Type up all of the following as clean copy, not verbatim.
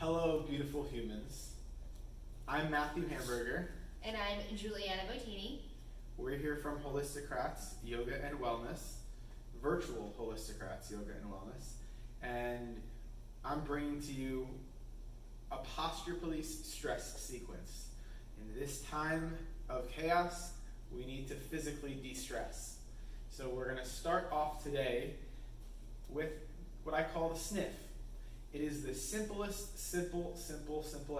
Hello, beautiful humans. I'm Matthew Hamburger. And I'm Juliana Bottini. We're here from Holisticrats Yoga and Wellness, virtual Holisticrats Yoga and Wellness, and I'm bringing to you a posture police stress sequence. In this time of chaos, we need to physically de-stress. So we're going to start off today with what I call the sniff. It is the simplest, simple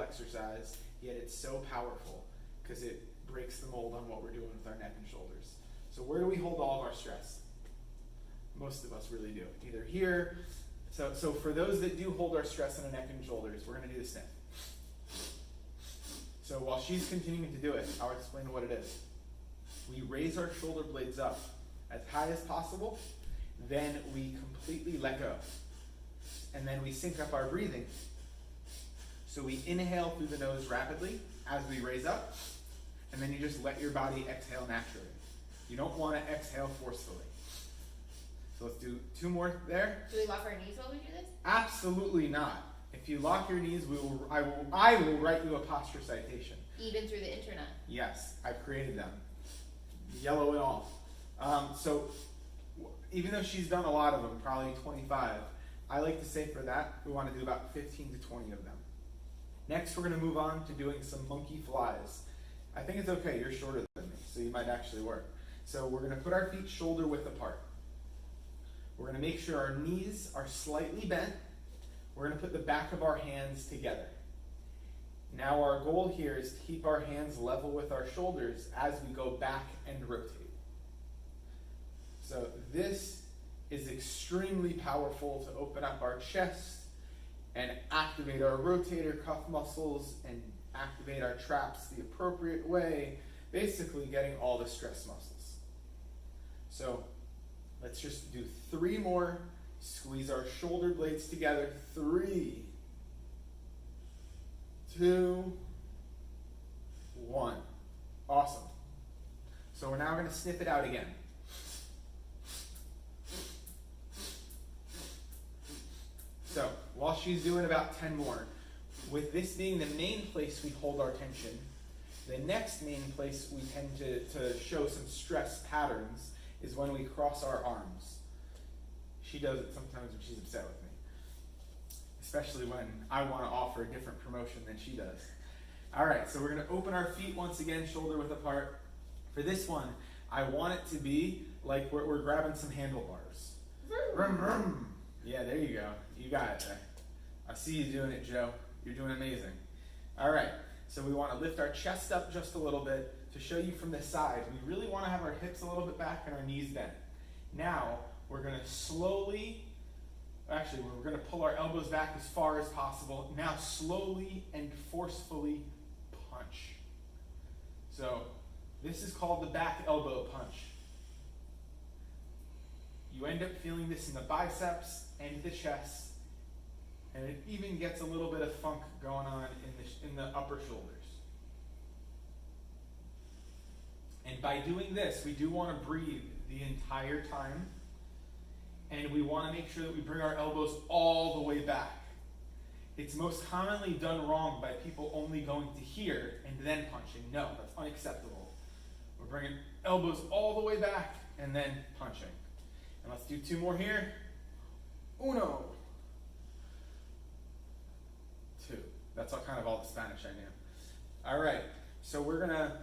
exercise, yet it's so powerful because it breaks the mold on what we're doing with our neck and shoulders. So where do we hold all of our stress? Most of us really do. Either here, so for those that do hold our stress on the neck and shoulders, we're going to do the sniff. So while she's continuing to do it, I'll explain what it is. We raise our shoulder blades up as high as possible, then we completely let go. And then we sync up our breathing. So we inhale through the nose rapidly as we raise up, and then you just let your body exhale naturally. You don't want to exhale forcefully. So let's do two more there. Do we lock our knees while we do this? Absolutely not. If you lock your knees, I will write you a posture citation. Even through the internet? Yes, I've created them. Yellow and all. So even though she's done a lot of them, probably 25, I like to say for that, we want to do about 15 to 20 of them. Next, we're going to move on to doing some monkey flies. I think it's okay, you're shorter than me, so you might actually work. So we're going to put our feet shoulder width apart. We're going to make sure our knees are slightly bent. We're going to put the back of our hands together. Now our goal here is to keep our hands level with our shoulders as we go back and rotate. So this is extremely powerful to open up our chest and activate our rotator cuff muscles and activate our traps the appropriate way, basically getting all the stress muscles. So let's just do 3 more. Squeeze our shoulder blades together. 3, 2, 1. Awesome. So we're now going to sniff it out again. So while she's doing about 10 more, with this being the main place we hold our tension, the next main place we tend to show some stress patterns is when we cross our arms. She does it sometimes when she's upset with me, especially when I want to offer a different promotion than she does. All right, so we're going to open our feet once again, shoulder width apart. For this one, I want it to be like we're grabbing some handlebars. Vroom, vroom. Yeah, there you go. You got it there. I see you doing it, Joe. You're doing amazing. All right, so we want to lift our chest up just a little bit to show you from the side. We really want to have our hips a little bit back and our knees bent. Now, we're going to slowly, actually, we're going to pull our elbows back as far as possible. Now, slowly and forcefully punch. So, this is called the back elbow punch. You end up feeling this in the biceps and the chest, and it even gets a little bit of funk going on in the upper shoulders. And by doing this, we do want to breathe the entire time, and we want to make sure that we bring our elbows all the way back. It's most commonly done wrong by people only going to here and then punching. No, that's unacceptable. We're bringing elbows all the way back and then punching. And let's do 2 more here. 1, 2. That's kind of all the Spanish I knew. All right, so we're gonna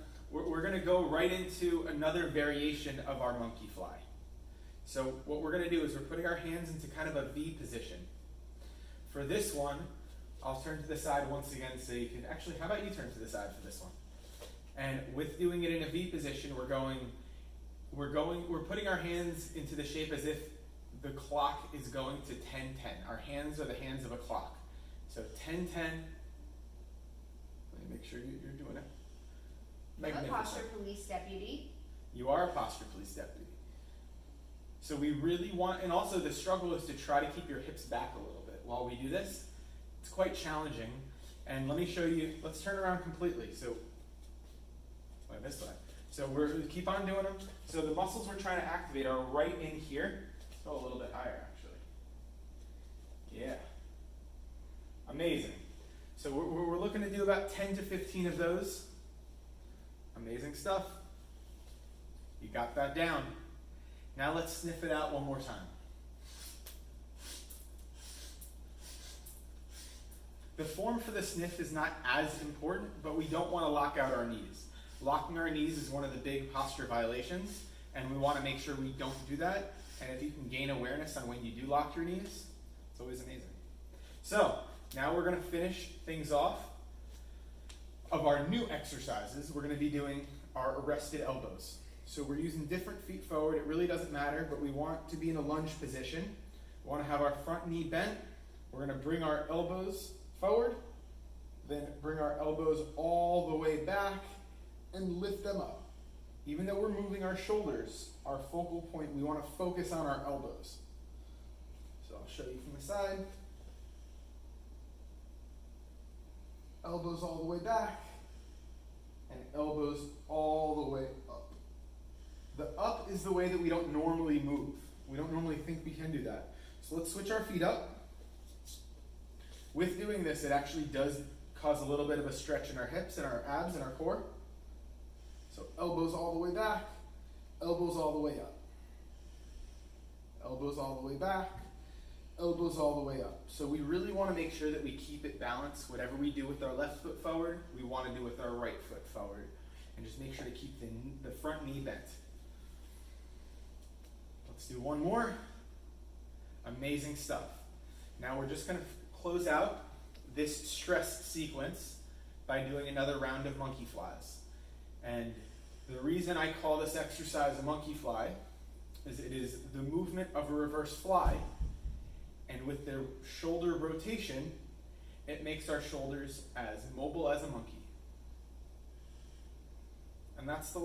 go right into another variation of our monkey fly. So what we're gonna do is we're putting our hands into kind of a V position. For this one, I'll turn to the side once again so you can, actually, how about you turn to the side for this one? And with doing it in a V position, we're putting our hands into the shape as if the clock is going to 10-10. Our hands are the hands of a clock. So 10-10. Let me make sure you're doing it. I'm a posture police deputy. You are a posture police deputy. So we really want, and also the struggle is to try to keep your hips back a little bit while we do this. It's quite challenging. And let me show you, let's turn around completely. So, this way. So we're keep on doing them. So the muscles we're trying to activate are right in here. Let's go a little bit higher, actually. Yeah. Amazing. So we're looking to do about 10 to 15 of those. Amazing stuff. You got that down. Now let's sniff it out one more time. The form for the sniff is not as important, but we don't want to lock out our knees. Locking our knees is one of the big posture violations, and we want to make sure we don't do that. And if you can gain awareness on when you do lock your knees, it's always amazing. So, now we're going to finish things off of our new exercises. We're going to be doing our arrested elbows. So we're using different feet forward. It really doesn't matter, but we want to be in a lunge position. We want to have our front knee bent. We're going to bring our elbows forward, then bring our elbows all the way back and lift them up. Even though we're moving our shoulders, our focal point, we want to focus on our elbows. So I'll show you from the side. Elbows all the way back, and elbows all the way up. The up is the way that we don't normally move. We don't normally think we can do that. So let's switch our feet up. With doing this, it actually does cause a little bit of a stretch in our hips and our abs and our core. So elbows all the way back, elbows all the way up. Elbows all the way back, elbows all the way up. So we really want to make sure that we keep it balanced. Whatever we do with our left foot forward, we want to do with our right foot forward. And just make sure to keep the front knee bent. Let's do one more. Amazing stuff. Now we're just going to close out this stress sequence by doing another round of monkey flies. And the reason I call this exercise a monkey fly is it is the movement of a reverse fly. And with the shoulder rotation, it makes our shoulders as mobile as a monkey. And that's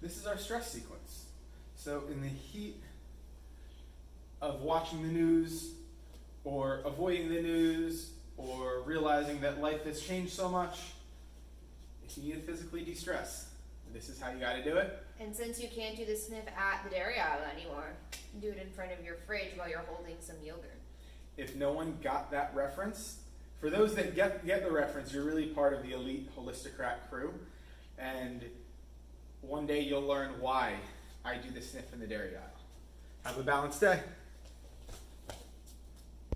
this is our stress sequence. So in the heat of watching the news, or avoiding the news, or realizing that life has changed so much, if you need to physically de-stress, this is how you got to do it. And since you can't do the sniff at the dairy aisle anymore, do it in front of your fridge while you're holding some yogurt. If no one got that reference, for those that get the reference, you're really part of the elite Holisticrat crew. And one day you'll learn why I do the sniff in the dairy aisle. Have a balanced day.